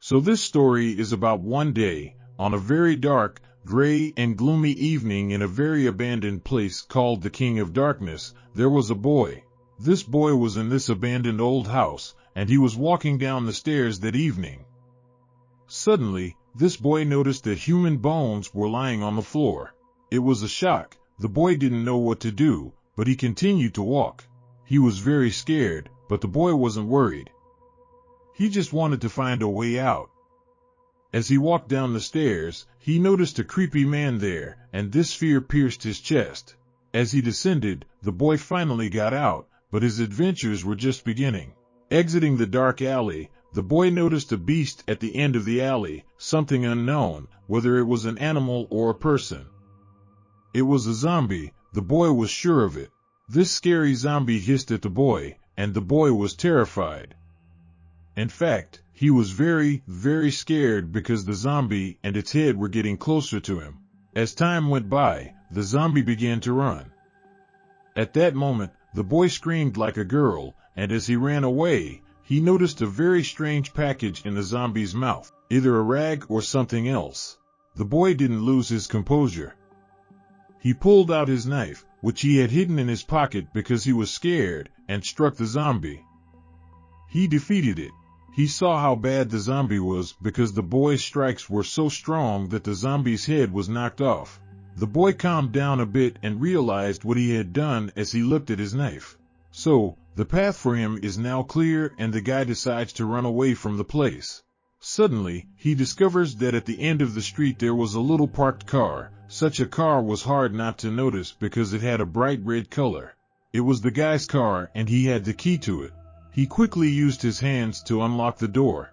So this story is about one day, on a very dark, gray and gloomy evening in a very abandoned place called the King of Darkness, there was a boy. This boy was in this abandoned old house, and he was walking down the stairs that evening. Suddenly, this boy noticed that human bones were lying on the floor. It was a shock. The boy didn't know what to do, but he continued to walk. He was very scared, but the boy wasn't worried. He just wanted to find a way out. As he walked down the stairs, he noticed a creepy man there, and this fear pierced his chest. As he descended, the boy finally got out, but his adventures were just beginning. Exiting the dark alley, the boy noticed a beast at the end of the alley, something unknown, whether it was an animal or a person. It was a zombie, the boy was sure of it. This scary zombie hissed at the boy, and the boy was terrified. In fact, he was very, very scared because the zombie and its head were getting closer to him. As time went by, the zombie began to run. At that moment, the boy screamed like a girl, and as he ran away, he noticed a very strange package in the zombie's mouth, either a rag or something else. The boy didn't lose his composure. He pulled out his knife, which he had hidden in his pocket because he was scared, and struck the zombie. He defeated it. He saw how bad the zombie was because the boy's strikes were so strong that the zombie's head was knocked off. The boy calmed down a bit and realized what he had done as he looked at his knife. So, the path for him is now clear, and the guy decides to run away from the place. Suddenly, he discovers that at the end of the street there was a little parked car. Such a car was hard not to notice because it had a bright red color. It was the guy's car and he had the key to it. He quickly used his hands to unlock the door.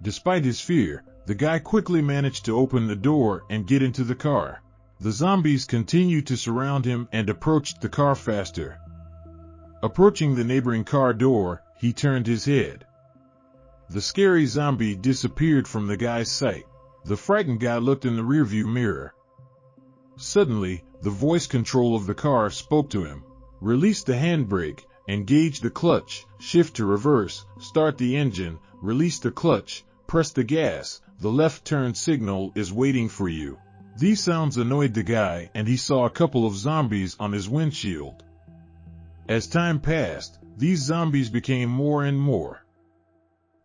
Despite his fear, the guy quickly managed to open the door and get into the car. The zombies continued to surround him and approached the car faster. Approaching the neighboring car door, he turned his head. The scary zombie disappeared from the guy's sight. The frightened guy looked in the rearview mirror. Suddenly, the voice control of the car spoke to him. Release the handbrake, engage the clutch, shift to reverse, start the engine, release the clutch, press the gas, the left turn signal is waiting for you. These sounds annoyed the guy, and he saw a couple of zombies on his windshield. As time passed, these zombies became more and more.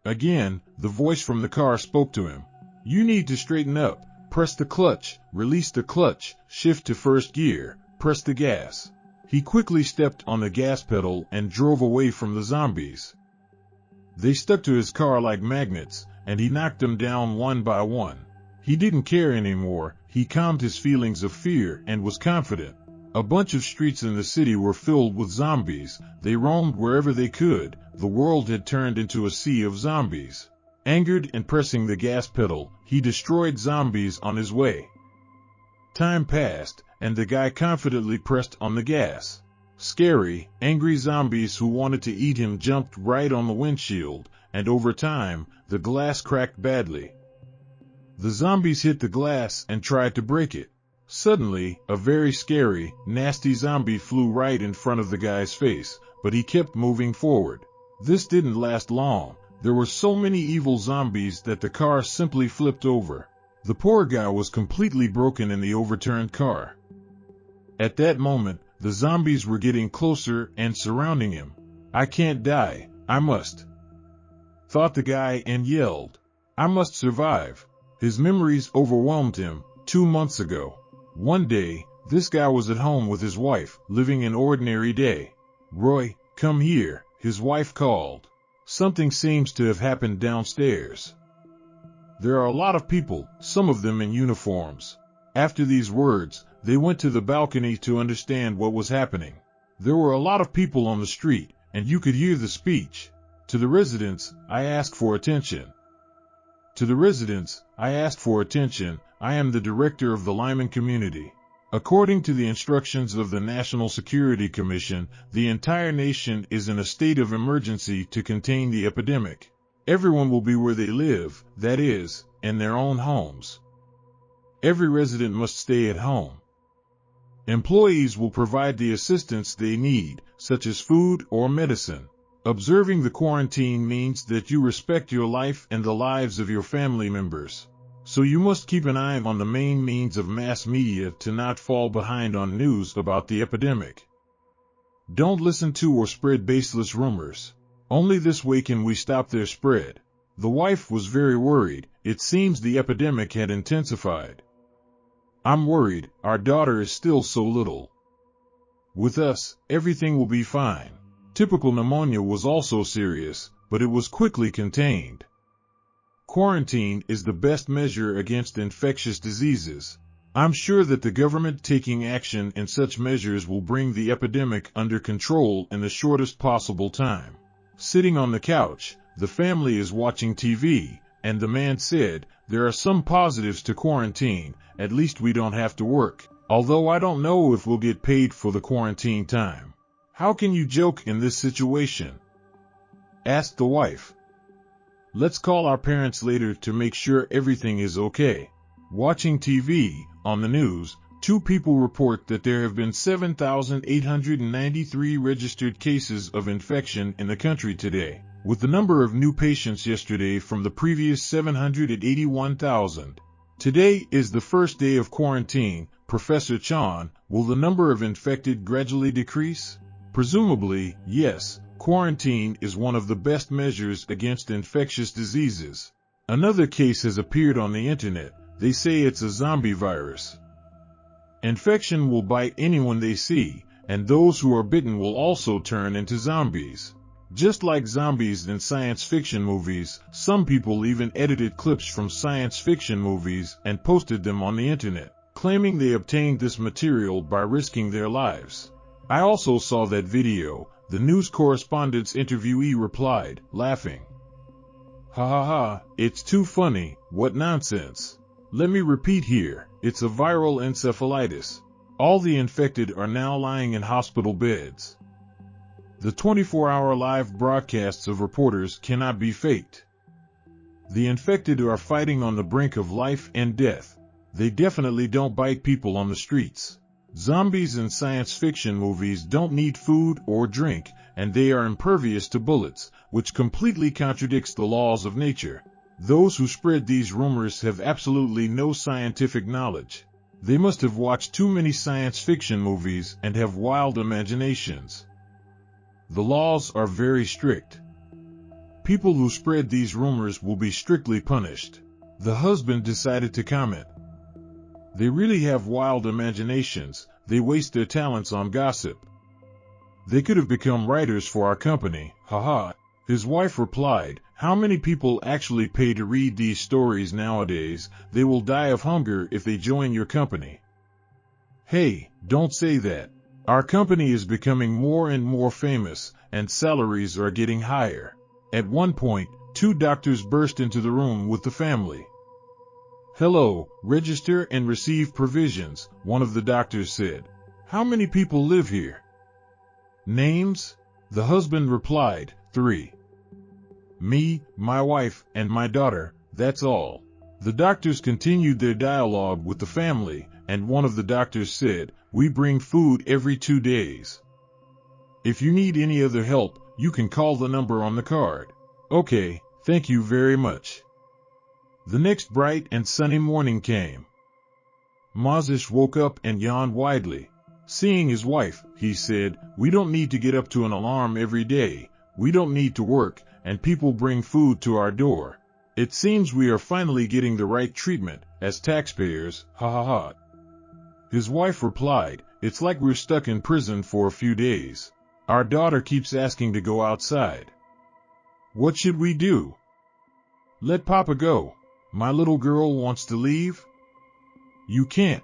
Again, the voice from the car spoke to him. You need to straighten up. Press the clutch, release the clutch, shift to first gear, press the gas. He quickly stepped on the gas pedal and drove away from the zombies. They stuck to his car like magnets, and he knocked them down one by one. He didn't care anymore. He calmed his feelings of fear and was confident. A bunch of streets in the city were filled with zombies. They roamed wherever they could. The world had turned into a sea of zombies. Angered and pressing the gas pedal, he destroyed zombies on his way. Time passed, and the guy confidently pressed on the gas. Scary, angry zombies who wanted to eat him jumped right on the windshield, and over time, the glass cracked badly. The zombies hit the glass and tried to break it. Suddenly, a very scary, nasty zombie flew right in front of the guy's face, but he kept moving forward. This didn't last long. There were so many evil zombies that the car simply flipped over. The poor guy was completely broken in the overturned car. At that moment, the zombies were getting closer and surrounding him. I can't die, I must, thought the guy and yelled. I must survive. His memories overwhelmed him. 2 months ago. One day, this guy was at home with his wife, living an ordinary day. Roy, come here, his wife called. Something seems to have happened downstairs. There are a lot of people, some of them in uniforms. After these words, they went to the balcony to understand what was happening. There were a lot of people on the street, and you could hear the speech. To the residents, I ask for attention. To the residents, I ask for attention. I am the director of the Lyman community. According to the instructions of the National Security Commission, the entire nation is in a state of emergency to contain the epidemic. Everyone will be where they live, that is, in their own homes. Every resident must stay at home. Employees will provide the assistance they need, such as food or medicine. Observing the quarantine means that you respect your life and the lives of your family members. So you must keep an eye on the main means of mass media to not fall behind on news about the epidemic. Don't listen to or spread baseless rumors. Only this way can we stop their spread. The wife was very worried. It seems the epidemic had intensified. I'm worried. Our daughter is still so little. With us, everything will be fine. Typical pneumonia was also serious, but it was quickly contained. Quarantine is the best measure against infectious diseases. I'm sure that the government taking action in such measures will bring the epidemic under control in the shortest possible time. Sitting on the couch, the family is watching TV, and the man said, "There are some positives to quarantine, at least we don't have to work, although I don't know if we'll get paid for the quarantine time." "How can you joke in this situation?" asked the wife. "Let's call our parents later to make sure everything is okay." Watching TV, on the news, 2 people report that there have been 7,893 registered cases of infection in the country today, with the number of new patients yesterday from the previous 781,000. Today is the first day of quarantine. Professor Chan, will the number of infected gradually decrease? Presumably, yes. Quarantine is one of the best measures against infectious diseases. Another case has appeared on the internet. They say it's a zombie virus. Infection will bite anyone they see, and those who are bitten will also turn into zombies. Just like zombies in science fiction movies, some people even edited clips from science fiction movies and posted them on the internet, claiming they obtained this material by risking their lives. I also saw that video. The news correspondent's interviewee replied, laughing, "Ha ha ha, it's too funny, what nonsense. Let me repeat here, it's a viral encephalitis. All the infected are now lying in hospital beds." The 24-hour live broadcasts of reporters cannot be faked. The infected are fighting on the brink of life and death. They definitely don't bite people on the streets. Zombies in science fiction movies don't need food or drink, and they are impervious to bullets, which completely contradicts the laws of nature. Those who spread these rumors have absolutely no scientific knowledge. They must have watched too many science fiction movies and have wild imaginations. The laws are very strict. People who spread these rumors will be strictly punished. The husband decided to comment, "They really have wild imaginations. They waste their talents on gossip. They could have become writers for our company, haha." His wife replied, "How many people actually pay to read these stories nowadays? They will die of hunger if they join your company." "Hey, don't say that. Our company is becoming more and more famous, and salaries are getting higher." At one point, 2 doctors burst into the room with the family. "Hello, register and receive provisions," one of the doctors said. "How many people live here?" "Names?" The husband replied, 3. "Me, my wife, and my daughter, that's all." The doctors continued their dialogue with the family, and one of the doctors said, "We bring food every 2 days. If you need any other help, you can call the number on the card." "Okay, thank you very much." The next bright and sunny morning came. Mazish woke up and yawned widely. Seeing his wife, he said, "We don't need to get up to an alarm every day. We don't need to work, and people bring food to our door. It seems we are finally getting the right treatment, as taxpayers, ha ha ha." His wife replied, "It's like we're stuck in prison for a few days. Our daughter keeps asking to go outside. What should we do?" "Let Papa go. My little girl wants to leave." "You can't.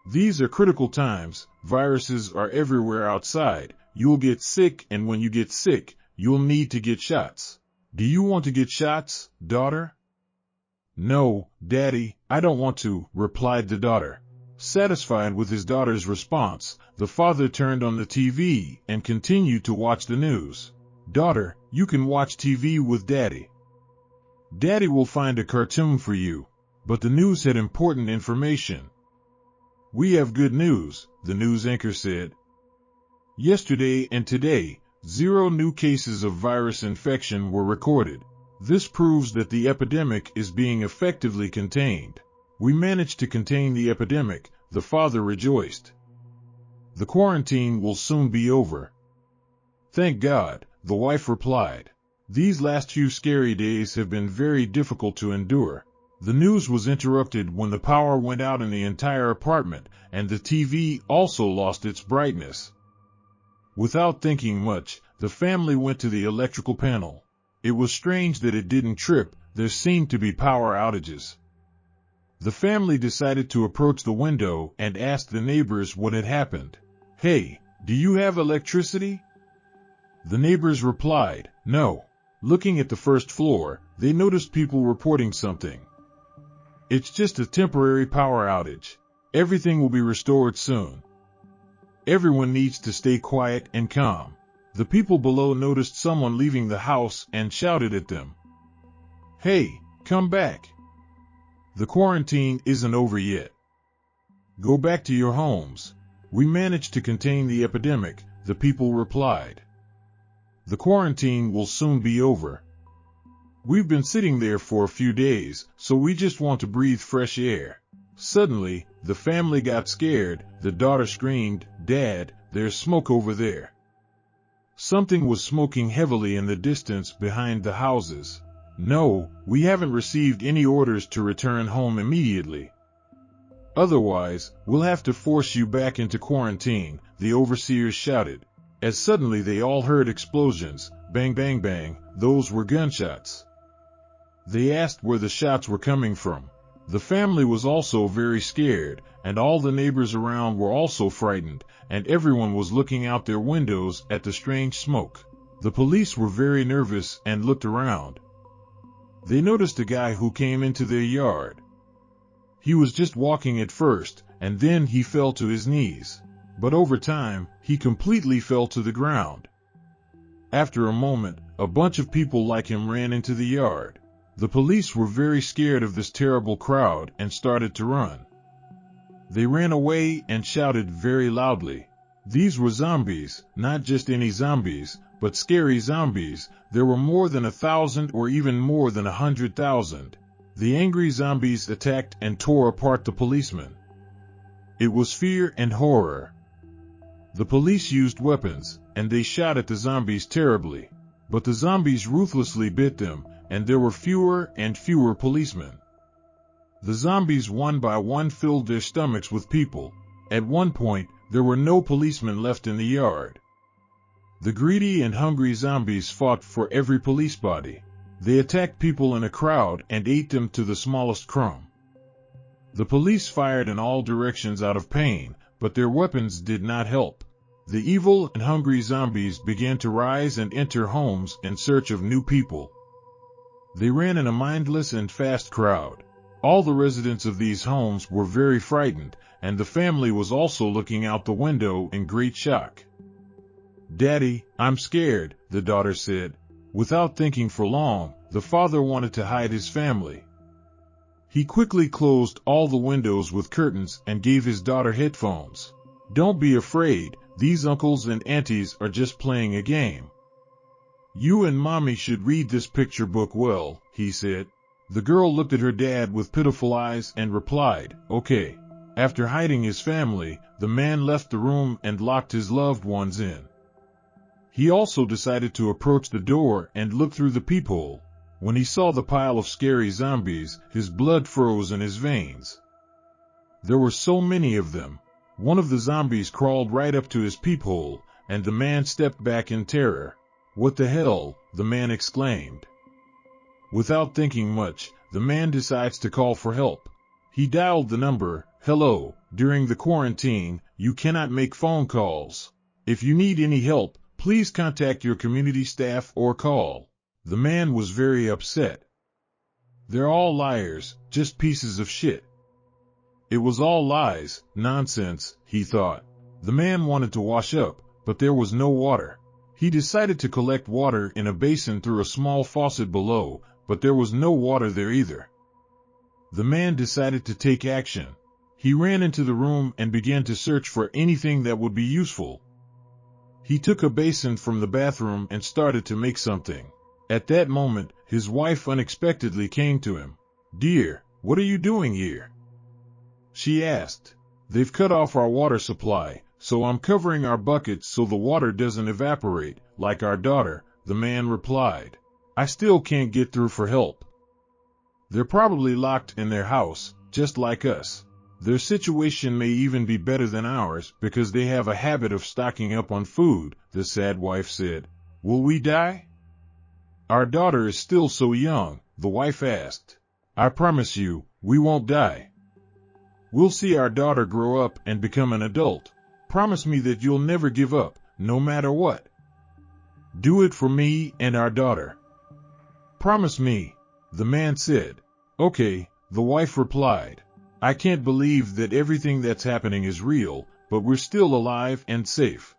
These are critical times. Viruses are everywhere outside. You'll get sick, and when you get sick, you'll need to get shots." "Do you want to get shots, daughter?" "No, Daddy, I don't want to," replied the daughter. Satisfied with his daughter's response, the father turned on the TV and continued to watch the news. "Daughter, you can watch TV with Daddy. Daddy will find a cartoon for you." But the news had important information. "We have good news," the news anchor said. "Yesterday and today, 0 new cases of virus infection were recorded. This proves that the epidemic is being effectively contained. We managed to contain the epidemic, the father rejoiced. The quarantine will soon be over. Thank God, the wife replied. These last few scary days have been very difficult to endure. The news was interrupted when the power went out in the entire apartment, and the TV also lost its brightness. Without thinking much, the family went to the electrical panel. It was strange that it didn't trip. There seemed to be power outages. The family decided to approach the window and ask the neighbors what had happened. Hey, do you have electricity? The neighbors replied, no. Looking at the first floor, they noticed people reporting something. It's just a temporary power outage. Everything will be restored soon. Everyone needs to stay quiet and calm. The people below noticed someone leaving the house and shouted at them. Hey, come back. The quarantine isn't over yet. Go back to your homes. We managed to contain the epidemic, the people replied. The quarantine will soon be over. We've been sitting there for a few days, so we just want to breathe fresh air. Suddenly, the family got scared. The daughter screamed, Dad, there's smoke over there. Something was smoking heavily in the distance behind the houses. No, we haven't received any orders to return home immediately. Otherwise, we'll have to force you back into quarantine, the overseers shouted. As suddenly they all heard explosions, bang bang bang, those were gunshots. They asked where the shots were coming from. The family was also very scared, and all the neighbors around were also frightened, and everyone was looking out their windows at the strange smoke. The police were very nervous and looked around. They noticed a guy who came into their yard. He was just walking at first, and then he fell to his knees. But over time, he completely fell to the ground. After a moment, a bunch of people like him ran into the yard. The police were very scared of this terrible crowd and started to run. They ran away and shouted very loudly. These were zombies, not just any zombies, but scary zombies. There were more than 1,000 or even more than 100,000. The angry zombies attacked and tore apart the policemen. It was fear and horror. The police used weapons, and they shot at the zombies terribly. But the zombies ruthlessly bit them, and there were fewer and fewer policemen. The zombies one by one filled their stomachs with people. At one point, there were no policemen left in the yard. The greedy and hungry zombies fought for every police body. They attacked people in a crowd and ate them to the smallest crumb. The police fired in all directions out of pain, but their weapons did not help. The evil and hungry zombies began to rise and enter homes in search of new people. They ran in a mindless and fast crowd. All the residents of these homes were very frightened, and the family was also looking out the window in great shock. Daddy, I'm scared, the daughter said. Without thinking for long, the father wanted to hide his family. He quickly closed all the windows with curtains and gave his daughter headphones. Don't be afraid, these uncles and aunties are just playing a game. You and mommy should read this picture book well, he said. The girl looked at her dad with pitiful eyes and replied, okay. After hiding his family, the man left the room and locked his loved ones in. He also decided to approach the door and look through the peephole. When he saw the pile of scary zombies, his blood froze in his veins. There were so many of them. One of the zombies crawled right up to his peephole, and the man stepped back in terror. What the hell? The man exclaimed. Without thinking much, the man decides to call for help. He dialed the number, hello, during the quarantine, you cannot make phone calls. If you need any help, please contact your community staff or call. The man was very upset. They're all liars, just pieces of shit. It was all lies, nonsense, he thought. The man wanted to wash up, but there was no water. He decided to collect water in a basin through a small faucet below, but there was no water there either. The man decided to take action. He ran into the room and began to search for anything that would be useful. He took a basin from the bathroom and started to make something. At that moment, his wife unexpectedly came to him. "Dear, what are you doing here?" she asked. "They've cut off our water supply, so I'm covering our buckets so the water doesn't evaporate, like our daughter," the man replied. "I still can't get through for help. They're probably locked in their house, just like us. Their situation may even be better than ours because they have a habit of stocking up on food," the sad wife said. "Will we die?" "Our daughter is still so young," the wife asked. "I promise you, we won't die. We'll see our daughter grow up and become an adult. Promise me that you'll never give up, no matter what. Do it for me and our daughter. Promise me," the man said. "Okay," the wife replied. "I can't believe that everything that's happening is real, but we're still alive and safe.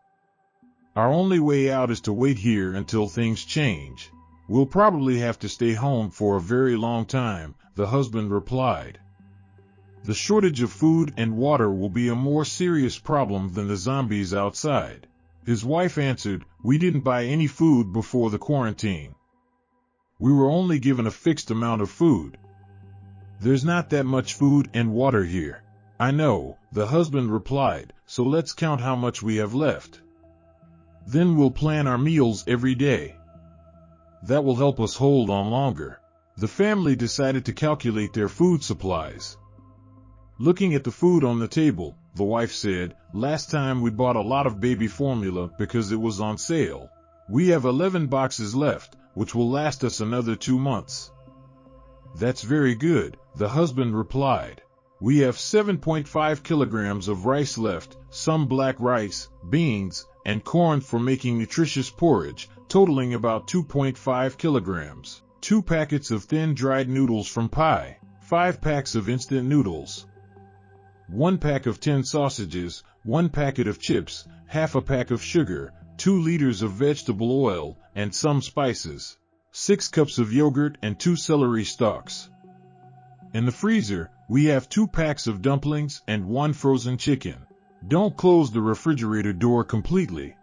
Our only way out is to wait here until things change. We'll probably have to stay home for a very long time," the husband replied. "The shortage of food and water will be a more serious problem than the zombies outside." His wife answered, "We didn't buy any food before the quarantine. We were only given a fixed amount of food. There's not that much food and water here." "I know," the husband replied, "so let's count how much we have left. Then we'll plan our meals every day. That will help us hold on longer." The family decided to calculate their food supplies. Looking at the food on the table, the wife said, "Last time we bought a lot of baby formula because it was on sale. We have 11 boxes left, which will last us another 2 months. "That's very good," the husband replied. "We have 7.5 kilograms of rice left, some black rice, beans, and corn for making nutritious porridge, totaling about 2.5 kilograms. 2 packets of thin dried noodles from pie, 5 packs of instant noodles, 1 pack of tin sausages, 1 packet of chips, half a pack of sugar, 2 liters of vegetable oil, and some spices, 6 cups of yogurt and 2 celery stalks. In the freezer, we have 2 packs of dumplings and 1 frozen chicken. Don't close the refrigerator door completely.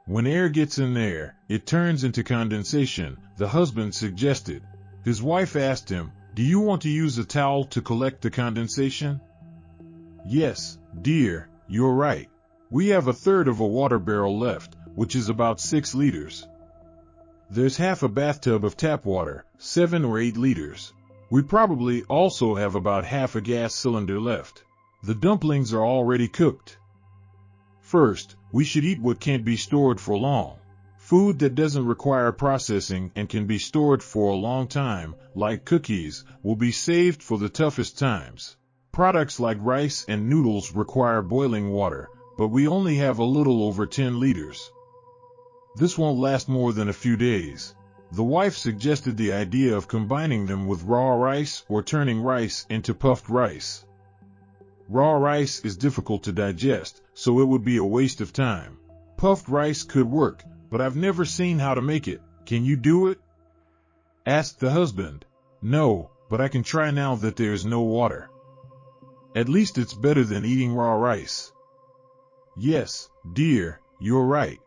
When air gets in there, it turns into condensation," the husband suggested. His wife asked him, "Do you want to use a towel to collect the condensation?" "Yes, dear, you're right. We have a third of a water barrel left, which is about 6 liters. There's half a bathtub of tap water, 7 or 8 liters. We probably also have about half a gas cylinder left. The dumplings are already cooked. First, we should eat what can't be stored for long. Food that doesn't require processing and can be stored for a long time, like cookies, will be saved for the toughest times. Products like rice and noodles require boiling water, but we only have a little over 10 liters. This won't last more than a few days." The wife suggested the idea of combining them with raw rice or turning rice into puffed rice. Raw rice is difficult to digest, so it would be a waste of time. Puffed rice could work, but I've never seen how to make it. "Can you do it?" asked the husband. "No, but I can try now that there is no water. At least it's better than eating raw rice." "Yes, dear, you're right."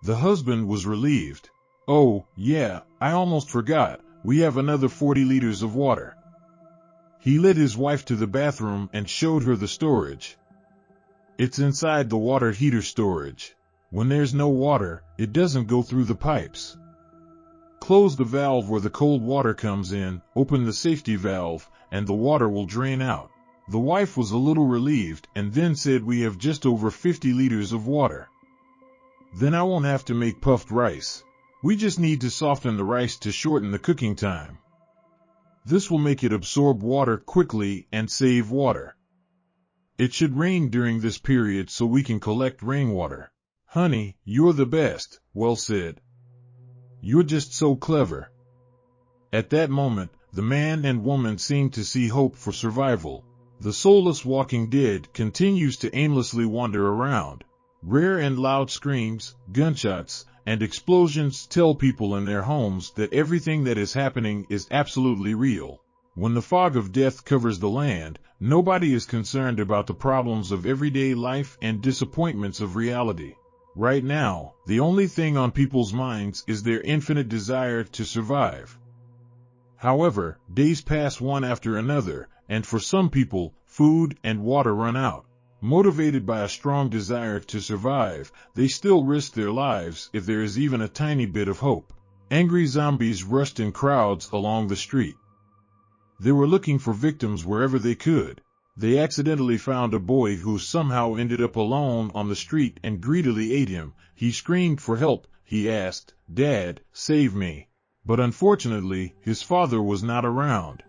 The husband was relieved. "Oh, yeah, I almost forgot, we have another 40 liters of water." He led his wife to the bathroom and showed her the storage. "It's inside the water heater storage. When there's no water, it doesn't go through the pipes. Close the valve where the cold water comes in, open the safety valve, and the water will drain out." The wife was a little relieved and then said, "We have just over 50 liters of water. Then I won't have to make puffed rice. We just need to soften the rice to shorten the cooking time. This will make it absorb water quickly and save water. It should rain during this period so we can collect rainwater." "Honey, you're the best," Well said. "You're just so clever." At that moment, the man and woman seemed to see hope for survival. The soulless walking dead continues to aimlessly wander around. Rare and loud screams, gunshots, and explosions tell people in their homes that everything that is happening is absolutely real. When the fog of death covers the land, nobody is concerned about the problems of everyday life and disappointments of reality. Right now, the only thing on people's minds is their infinite desire to survive. However, days pass one after another, and for some people, food and water run out. Motivated by a strong desire to survive, they still risk their lives if there is even a tiny bit of hope. Angry zombies rushed in crowds along the street. They were looking for victims wherever they could. They accidentally found a boy who somehow ended up alone on the street and greedily ate him. He screamed for help. He asked, "Dad, save me." But unfortunately, his father was not around.